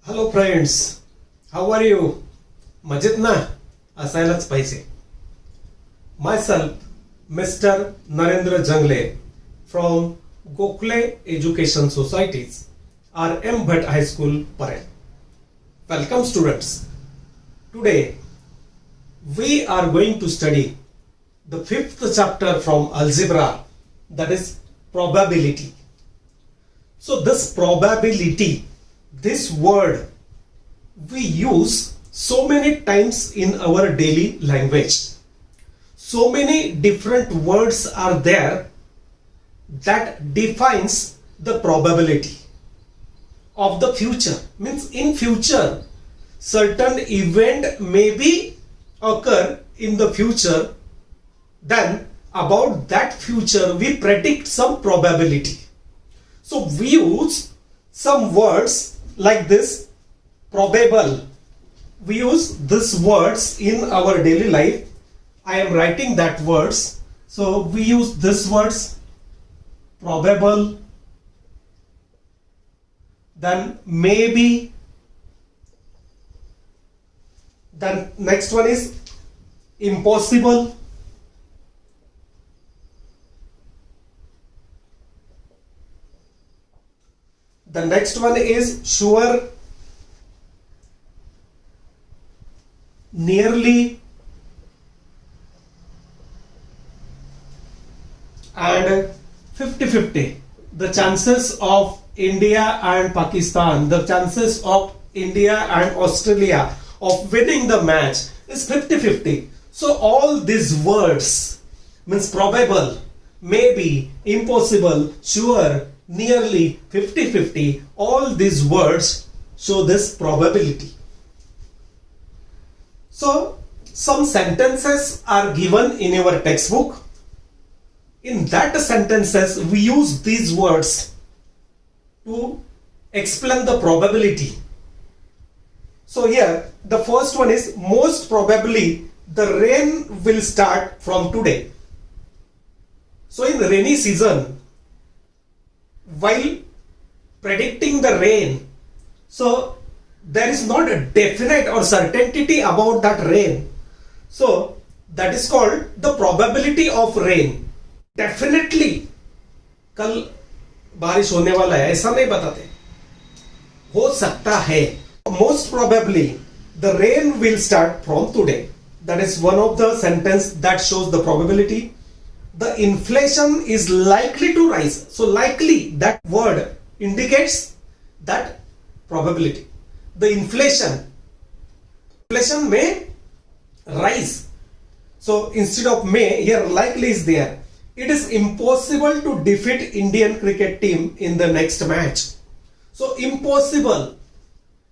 Hello friends, how are you? मजेत ना? असायलाच पाहिजे. Myself, Mr NARENDRA JANGALE from Gokhale Education Societies, R.M. Bhatt High School, Parel. Welcome students. Today, we are going to study the 5th chapter from Algebra, that is probability. So this probability, this word we use so many times in our daily language. So many different words are there that defines the probability of the future. Means in future certain event may be occur in the future, then about that future we predict some probability. So we use some words like this, probable. We use these words in our daily life. I am writing that words. So we use these words, probable, then maybe, then next one is impossible, the next one is sure, nearly, and 50-50. The chances of India and Pakistan, the chances of India and Australia of winning the match is 50-50. So all these words means probable, maybe, impossible, sure, nearly, 50-50, all these words show this probability. So some sentences are given in your textbook. In that sentences we use these words to explain the probability. So here the first one is most probably the rain will start from today. So in the rainy season, while predicting the rain, so there is not a definite or certainty about that rain. So that is called the probability of rain. Definitely कल बारिश होने वाला है ऐसा नहीं बताते, हो सकता है. Most probably the rain will start from today. That is one of the sentence that shows the probability. The inflation is likely to rise. So likely, that word indicates that probability. The inflation may rise. So instead of may, here likely is there. It is impossible to defeat Indian cricket team in the next match. So impossible.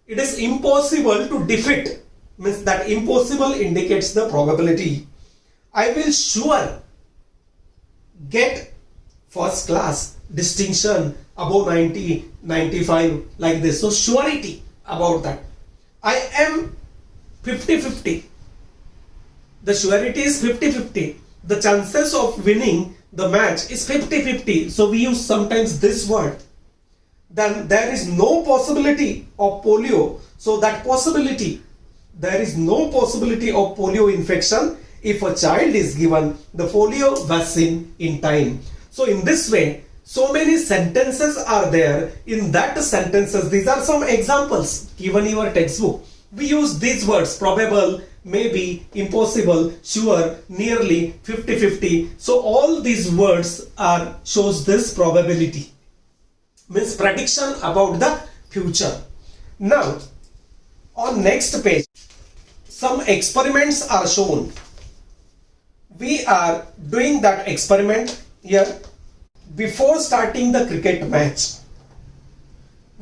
It is impossible to defeat. Means that impossible indicates the probability. I will sure get first class distinction above 90, 95 like this. So surety about that. I am 50-50. The surety is 50-50. The chances of winning the match is 50-50. So we use sometimes this word. Then there is no possibility of polio. So that possibility, there is no possibility of polio infection if a child is given the polio vaccine in time. So in this way, so many sentences are there. In that sentences, these are some examples given in your textbook. We use these words, probable, maybe, impossible, sure, nearly, 50-50. So all these words are shows this probability. Means prediction about the future. Now, on next page, some experiments are shown. We are doing that experiment here. Before starting the cricket match,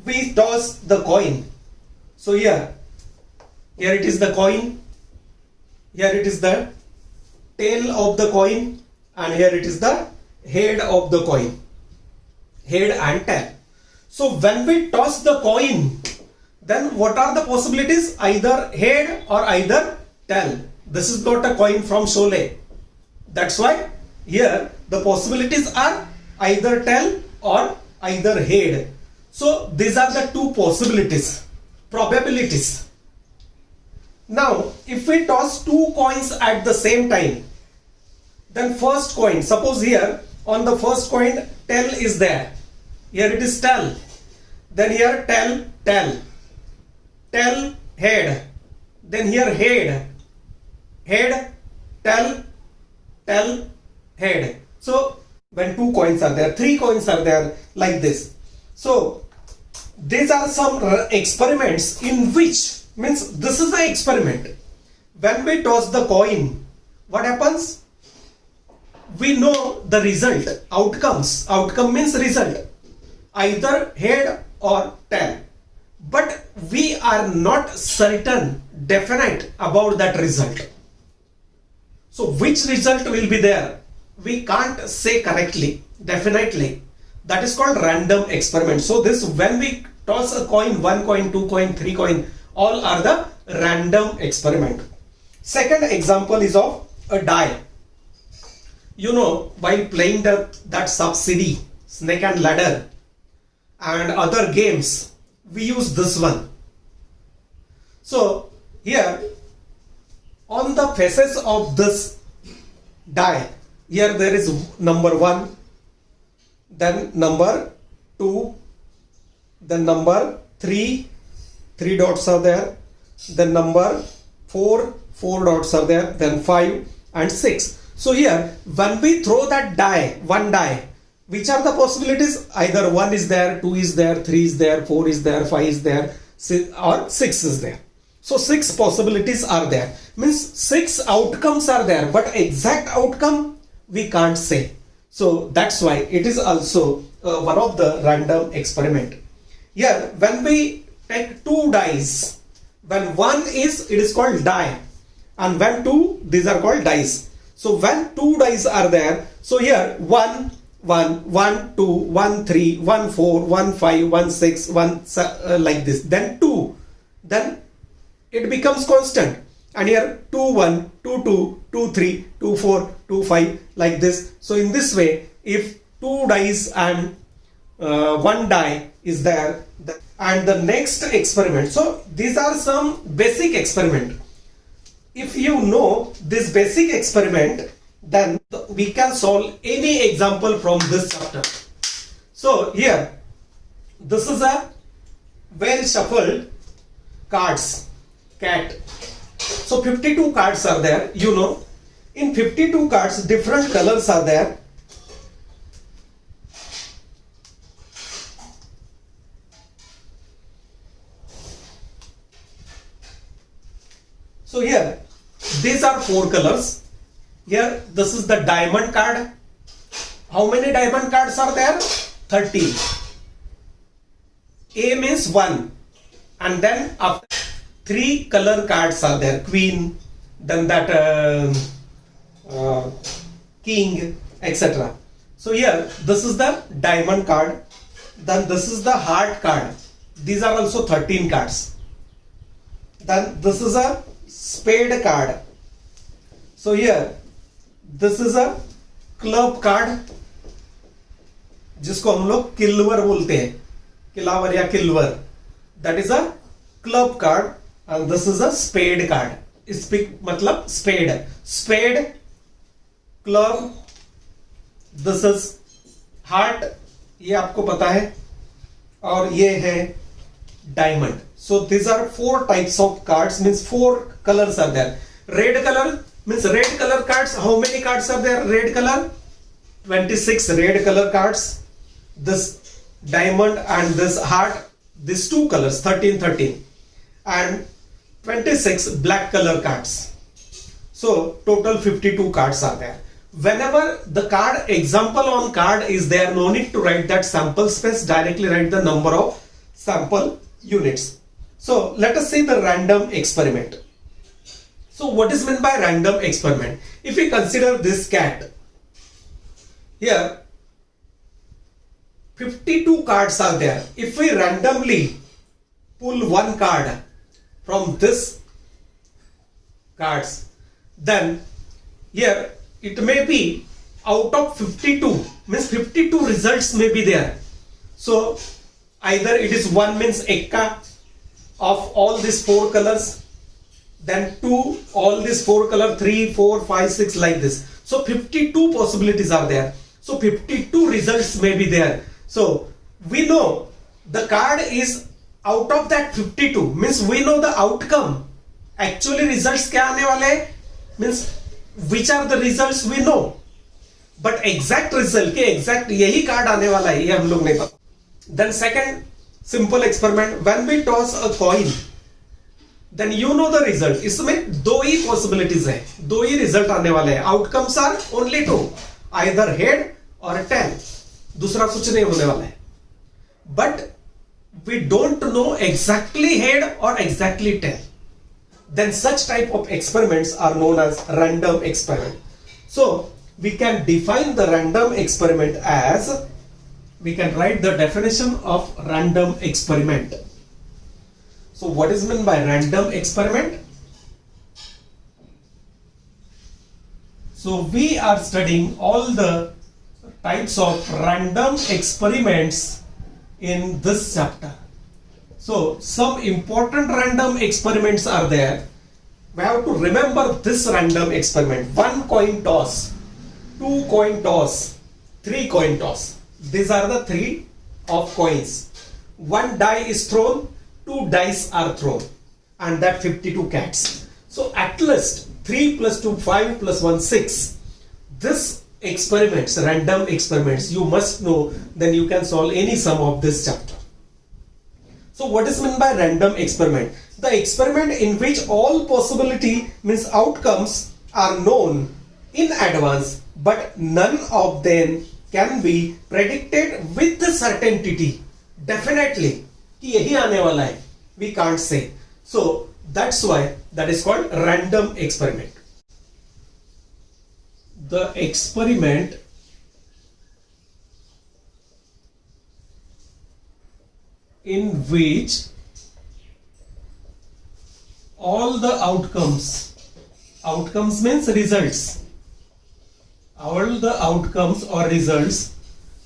we toss the coin. So here it is the coin, here it is the tail of the coin, and here it is the head of the coin, head and tail. So when we toss the coin, then what are the possibilities? Either head or either tail. This is not a coin from Sholay. That's why here the possibilities are either tail or either head. So these are the two possibilities. probabilities. Now, if we toss two coins at the same time, then first coin, suppose here on the first coin tail is there. Here it is tail. Then here tail, tail. Tail, head. Then here head. Head, tail, tail, head. So when two coins are there, three coins are there like this. So these are some experiments in which, means this is an experiment. When we toss the coin, what happens? We know the result, outcomes. Outcome means result, either head or tail. But we are not certain, definite about that result. So which result will be there? We can't say correctly, definitely. That is called random experiment. So this, when we toss a coin, one coin, two coin, three coin, all are the random experiment. Second example is of a die. You know, while playing that subsidy, snake and ladder and other games, we use this one. So here on the faces of this die, here there is number 1, then number 2, then number 3, 3 dots are there, then number 4, 4 dots are there, then 5 and 6. So here when we throw that die, one die, which are the possibilities? Either 1 is there, 2 is there, 3 is there, 4 is there, 5 is there, or 6 is there. So 6 possibilities are there. Means 6 outcomes are there, but exact outcome we can't say. So that's why it is also one of the random experiment. Here when we take two dice, when one is, it is called die, and when two, these are called dice. So when two dice are there, so here 1, 1, 1, 2, 1, 3, 1, 4, 1, 5, 1, 6, 1, like this. Then 2, then it becomes constant. And here 2, 1, 2, 2, 2, 3, 2, 4, 2, 5, like this. So in this way, if two dice and one die is there, and the next experiment. So these are some basic experiment. If you know this basic experiment, then we can solve any example from this chapter. So here, this is a well shuffled cards, cat. So 52 cards are there, you know. In 52 cards, different colors are there. So here, these are 4 colors. Here, this is the diamond card. How many diamond cards are there? 13. A means 1. And then after 3 color cards are there. Queen, then that king, etc. So here, this is the diamond card. Then this is the heart card. These are also 13 cards. Then this is a spade card. So here, this is a club card, जिसको हम लोग किल्वर बोलते हैं, किलावर या किल्वर. That is a club card, and this is a spade card. Speak मतलब spade, spade, club. This is heart, ये आपको पता है, और ये है diamond. So these are 4 types of cards, means 4 colors are there. Red color means red color cards. How many cards are there? Red color, 26 red color cards. This diamond and this heart, these 2 colors, 13, 13, and 26 black color cards. So total 52 cards are there. Whenever the card example on card is there, no need to write that sample space, directly write the number of sample units. So let us see the random experiment. So what is meant by random experiment? If we consider this cat, here 52 cards are there. If we randomly pull one card from this cards, then here it may be out of 52, means 52 results may be there. So either it is 1 means ekka, of all these four colors, then 2, all these four color, 3, 4, 5, 6, like this. So 52 possibilities are there. So 52 results may be there. So we know the card is out of that 52, means we know the outcome. Actually results क्या आने वाले, means which are the results we know, but exact result के exact यही card आने वाला है ये हम लोग नहीं पता. Then second simple experiment, when we toss a coin, then you know the result. इसमें दो ही possibilities है, दो ही result आने वाले हैं. Outcomes are only two, either head or tail. दूसरा कुछ नहीं होने वाला है. But we don't know exactly head or exactly tail. Then such type of experiments are known as random experiment. So we can define the random experiment as, we can write the definition of random experiment. So what is meant by random experiment? So we are studying all the types of random experiments in this chapter. So some important random experiments are there. We have to remember this random experiment. 1 coin toss, 2 coin toss, 3 coin toss. These are the 3 of coins. 1 die is thrown, 2 dice are thrown, and that 52 cats. So at least 3 plus 2, 5 plus 1, 6. This experiments, random experiments, you must know, then you can solve any sum of this chapter. So what is meant by random experiment? The experiment in which all possibility, means outcomes, are known in advance, but none of them can be predicted with the certainty. Definitely कि यही आने वाला है, we can't say. So that's why that is called random experiment. The experiment in which all the outcomes means results, all the outcomes or results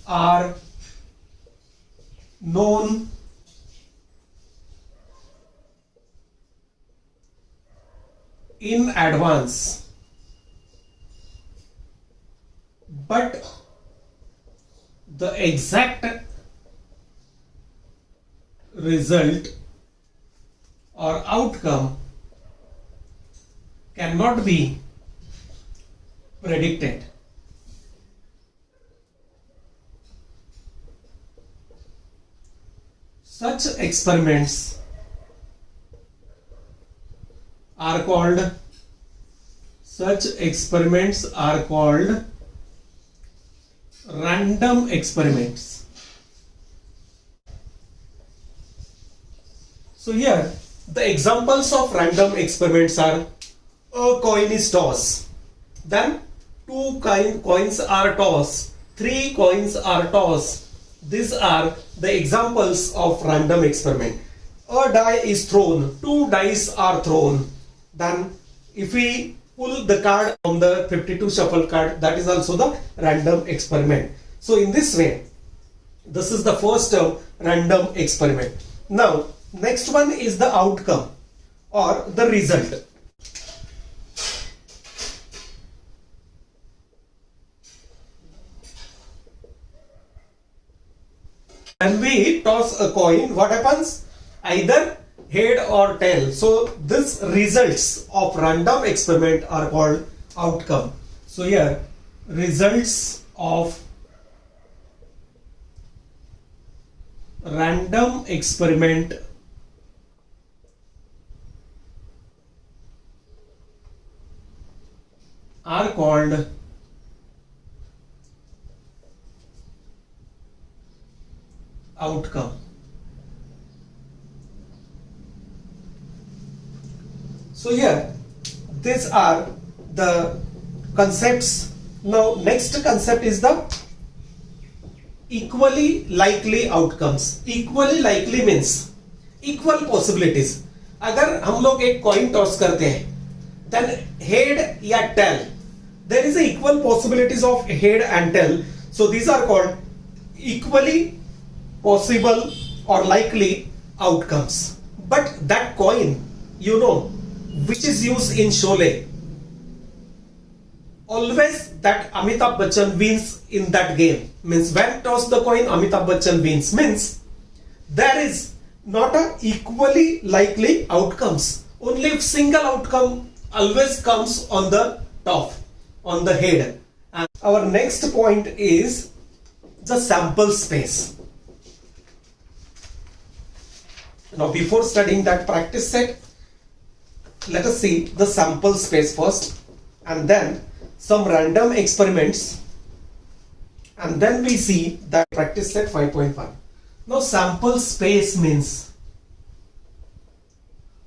are known in advance, but the exact result or outcome cannot be predicted. Such experiments are called random experiments. So here the examples of random experiments are: a coin is tossed, then 2 coins are tossed, 3 coins are tossed. These are the examples of random experiment. A die is thrown, 2 dice are thrown. Then if we pull the card from the 52 shuffle card, that is also the random experiment. So in this way, this is the first term, random experiment. Now next one is the outcome or the result. When we toss a coin, what happens? Either head or tail. So these results of random experiment are called outcome. So here results of random experiment are called outcome. So here these are the concepts. Now next concept is the equally likely outcomes. Equally likely means equal possibilities. अगर हम लोग एक coin toss करते हैं, then head या tail, there is a equal possibilities of head and tail. So these are called equally possible or likely outcomes. But that coin, you know, which is used in Sholay, always that Amitabh Bachchan wins in that game. Means when toss the coin, Amitabh Bachchan wins. Means there is not a equally likely outcomes. Only single outcome always comes on the top, on the head. And our next point is the sample space. Now before studying that practice set, let us see the sample space first, and then some random experiments, and then we see that practice set 5.1. Now sample space means,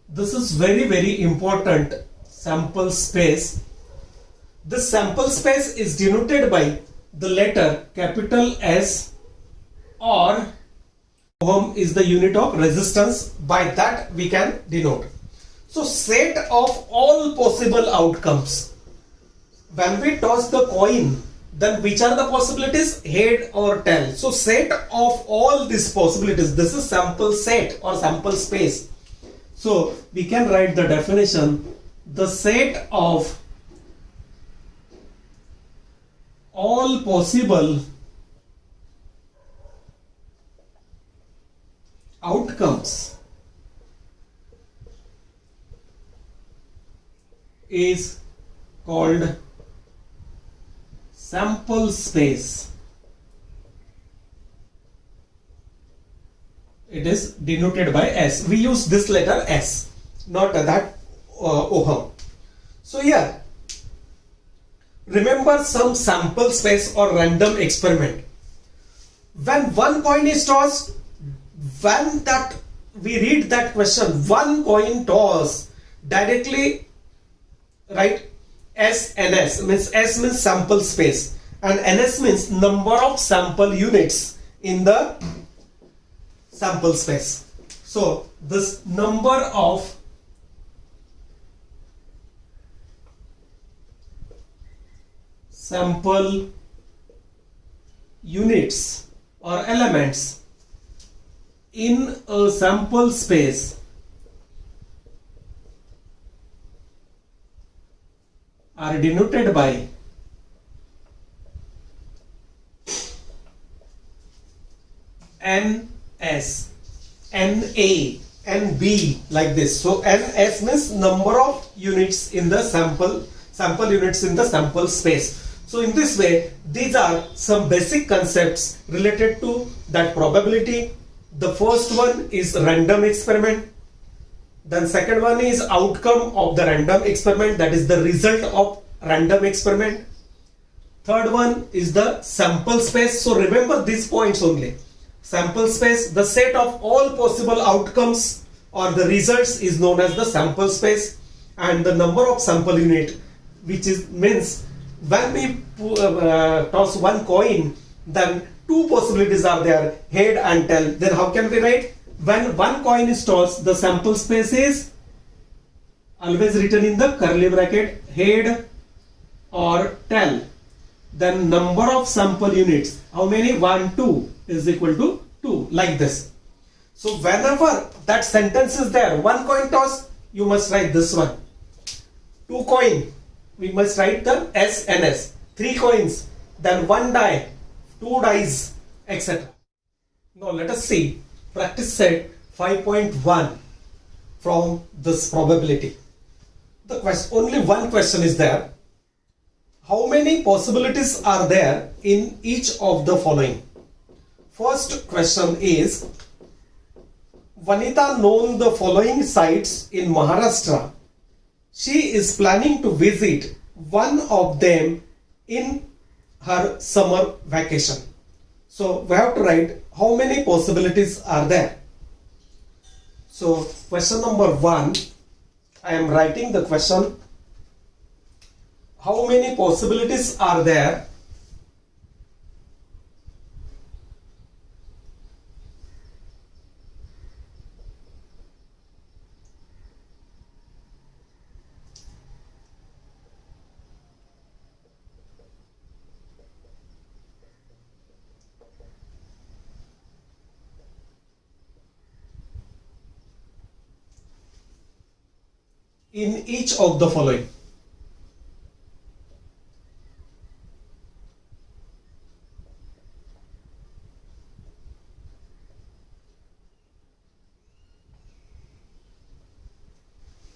this is very important, sample space. This sample space is denoted by the letter capital S, or ohm is the unit of resistance. By that we can denote. So set of all possible outcomes. When we toss the coin, then which are the possibilities? Head or tail. So set of all these possibilities. This is sample set or sample space. So we can write the definition: the set of all possible outcomes is called sample space. It is denoted by S. We use this letter S, not that ohm. So here, remember some sample space or random experiment. When one coin is tossed, when that we read that question, one coin toss, directly write S NS. Means S means sample space and NS means number of sample units in the sample space. So this number of sample units or elements in a sample space are denoted by NS, NA, NB, like this. So NS means number of units in the sample units in the sample space. So in this way, these are some basic concepts related to that probability. The first one is random experiment. Then second one is outcome of the random experiment, that is the result of random experiment. Third one is the sample space. So remember these points only. Sample space, the set of all possible outcomes or the results is known as the sample space, and the number of sample unit, which is means when we toss one coin, then two possibilities are there, head and tail. Then how can we write? When one coin is tossed, the sample space is always written in the curly bracket, head or tail. Then number of sample units, how many? 1, 2 is equal to 2, like this. So whenever that sentence is there, one coin toss, you must write this one. Two coin, we must write the S and S. 3 coins, then 1 die, 2 dies, etc. Now let us see practice set 5.1 from this probability. The question, only one question is there. How many possibilities are there in each of the following? First question is, Vanita known the following sites in Maharashtra. She is planning to visit one of them in her summer vacation. So we have to write how many possibilities are there. So question number 1, I am writing the question. How many possibilities are there in each of the following.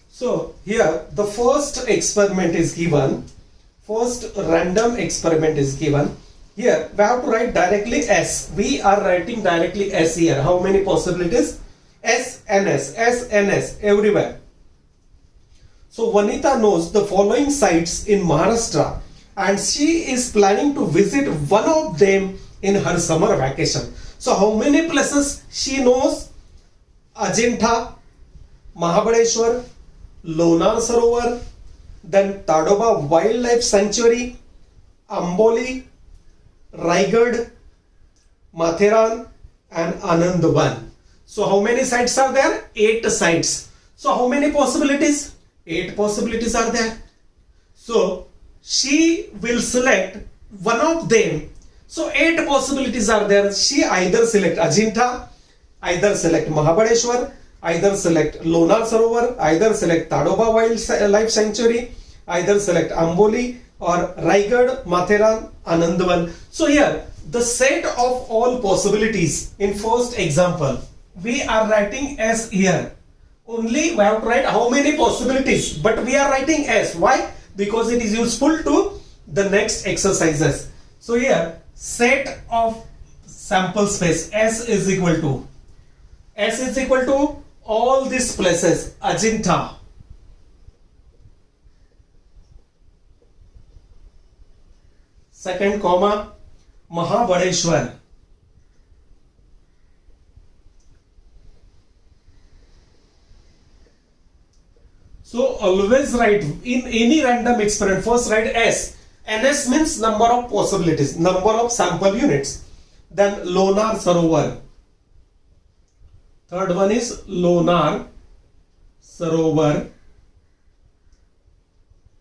So here the first experiment is given, first random experiment is given. Here we have to write directly S. We are writing directly S here. How many possibilities? S, NS, S, NS everywhere. So Vanita knows the following sites in Maharashtra and she is planning to visit one of them in her summer vacation. So how many places she knows? Ajanta, Mahabaleshwar, Lonar Sarovar, then Tadoba Wildlife Sanctuary, Amboli, Raigad, Matheran and Anandvan. So how many sites are there? 8 sites. So how many possibilities? 8 possibilities are there. So she will select one of them. So 8 possibilities are there. She either select Ajanta, either select Mahabaleshwar, either select Lonar Sarovar, either select Tadoba Wildlife Sanctuary, either select Amboli or Raigad, Matheran, Anandvan. So here the set of all possibilities in first example, we are writing S here. Only we have to write how many possibilities, but we are writing S. Why? Because it is useful to the next exercises. So here set of sample space S is equal to all these places. Ajanta, second comma, Mahabaleshwar, so always write in any random experiment, first write S. NS means number of possibilities, number of sample units. Then Lonar Sarovar, third one is Lonar Sarovar,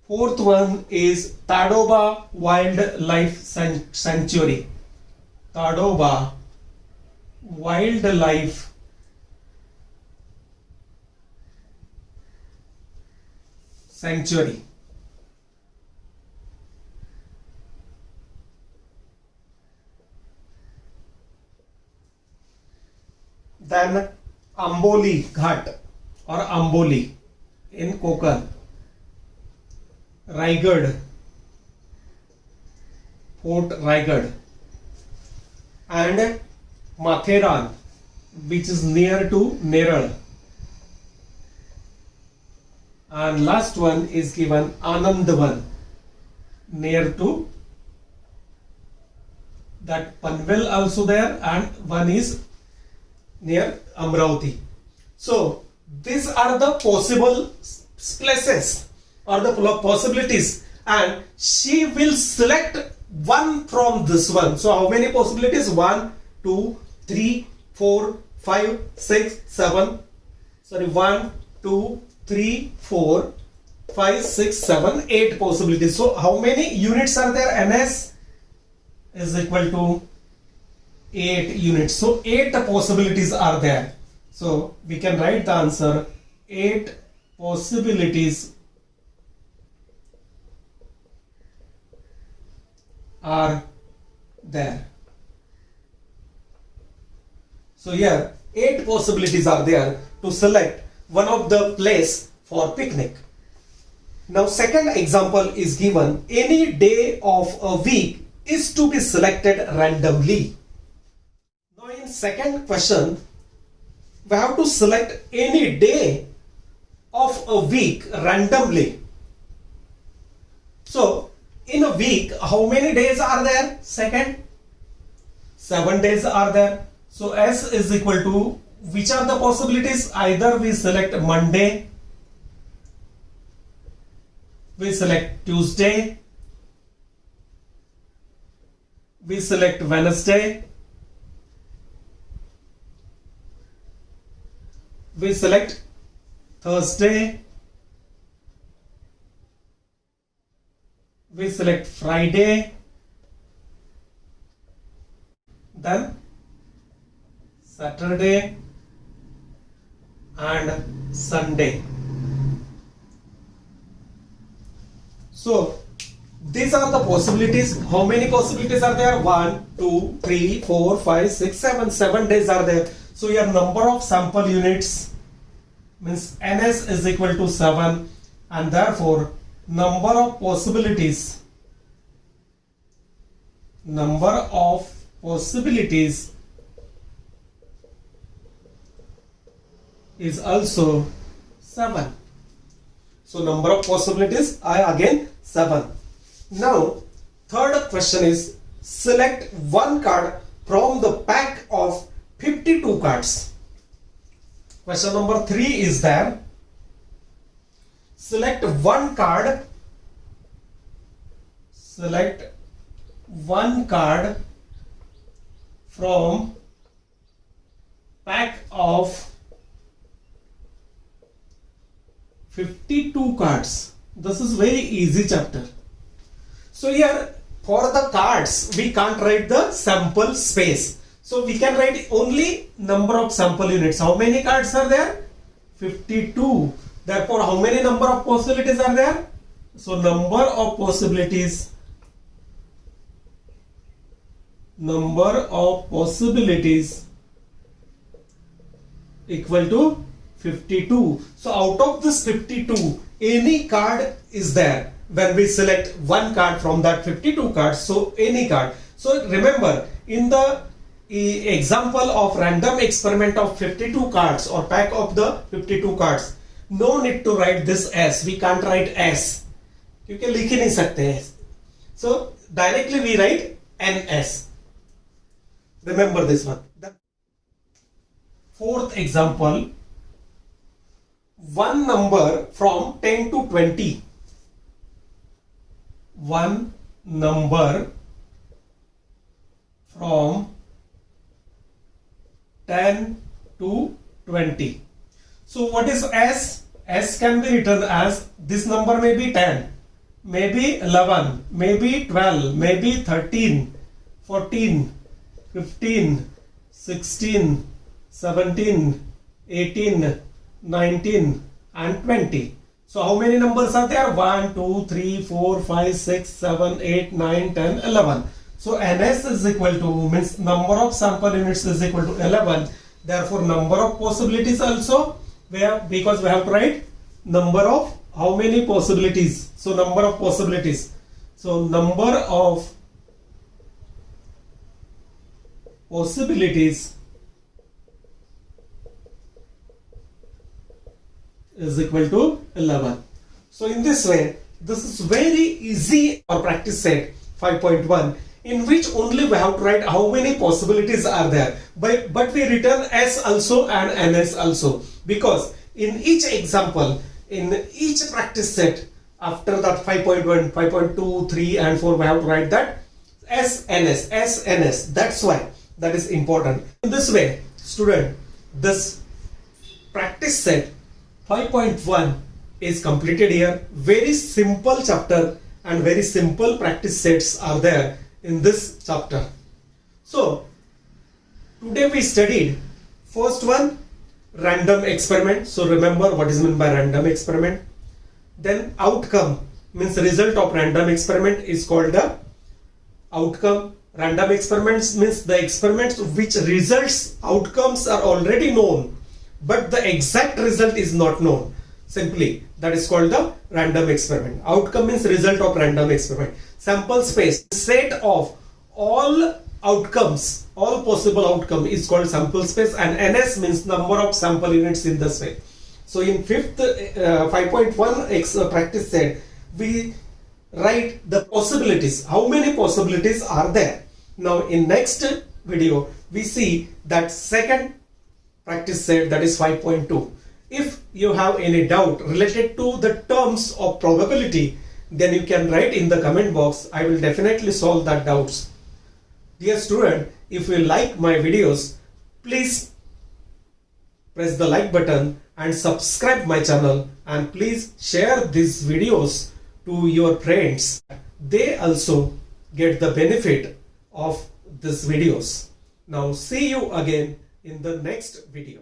fourth one is Tadoba Wildlife Sanctuary, Tadoba Wildlife Sanctuary. Then Amboli Ghat or Amboli in Konkan, Raigad, Fort Raigad, and Matheran, which is near to Neral, and last one is given Anandvan, near to that Panvel also there, and one is near Amravati. So these are the possible places or the possibilities, and she will select one from this one. So how many possibilities? 1, 2, 3, 4, 5, 6, 7. Sorry, 1, 2, 3, 4, 5, 6, 7, 8 possibilities. So how many units are there? NS is equal to 8 units. So 8 possibilities are there. So we can write the answer 8 possibilities are there. So here 8 possibilities are there to select one of the place for picnic. Now second example is given, any day of a week is to be selected randomly. Now in second question, we have to select any day of a week randomly. So in a week, how many days are there? Second, 7 days are there. So S is equal to, which are the possibilities? Either we select Monday, we select Tuesday, we select Wednesday, we select Thursday, we select Friday, then Saturday and Sunday. So these are the possibilities. How many possibilities are there? 1, 2, 3, 4, 5, 6, 7. 7 days are there. So your number of sample units means ns is equal to 7, and therefore number of possibilities is also 7. So number of possibilities are again 7. Now third question is, select one card from the pack of 52 cards. Question number 3 is there. Select one card from pack of 52 cards. This is very easy chapter. So here for the cards we can't write the sample space. So we can write only number of sample units. How many cards are there? 52. Therefore how many number of possibilities are there? So number of possibilities equal to 52. So out of this 52, any card is there. When we select one card from that 52 cards, so any card. So remember, in the example of random experiment of 52 cards or pack of the 52 cards, no need to write this S. We can't write S क्योंकि लिख ही नहीं सकते हैं. So directly we write NS. Remember this one. The fourth example, one number from 10 to 20. One number from 10 to 20. So what is S? S can be written as, this number may be 10, maybe 11, maybe 12, maybe 13, 14, 15, 16, 17, 18, 19 and 20. So how many numbers are there? 1, 2, 3, 4, 5, 6, 7, 8, 9, 10, 11. So NS is equal to, means number of sample units is equal to 11. Therefore number of possibilities also, because we have to write number of how many possibilities. So number of possibilities. So number of possibilities is equal to 11. So in this way, this is very easy or practice set 5.1, in which only we have to write how many possibilities are there. But we return S also and NS also, because in each example, in each practice set, after that 5.1, 5.2, 3 and 4, we have to write that S, NS, S, NS. That's why that is important. In this way, student, this practice set 5.1 is completed here. Very simple chapter and very simple practice sets are there in this chapter. So today we studied first one, random experiment. So remember what is meant by random experiment. Then outcome means result of random experiment is called the outcome. Random experiments means the experiments which results, outcomes are already known, but the exact result is not known. Simply that is called the random experiment. Outcome means result of random experiment. Sample space, set of all outcomes, all possible outcome is called sample space, and NS means number of sample units in this way. So in fifth 5.1 practice set, we write the possibilities. How many possibilities are there? Now in next video, we see that second practice set, that is 5.2. If you have any doubt related to the terms of probability, then you can write in the comment box. I will definitely solve that doubts. Dear student, if you like my videos, please press the like button and subscribe my channel, and please share these videos to your friends. They also get the benefit of these videos. Now see you again in the next video.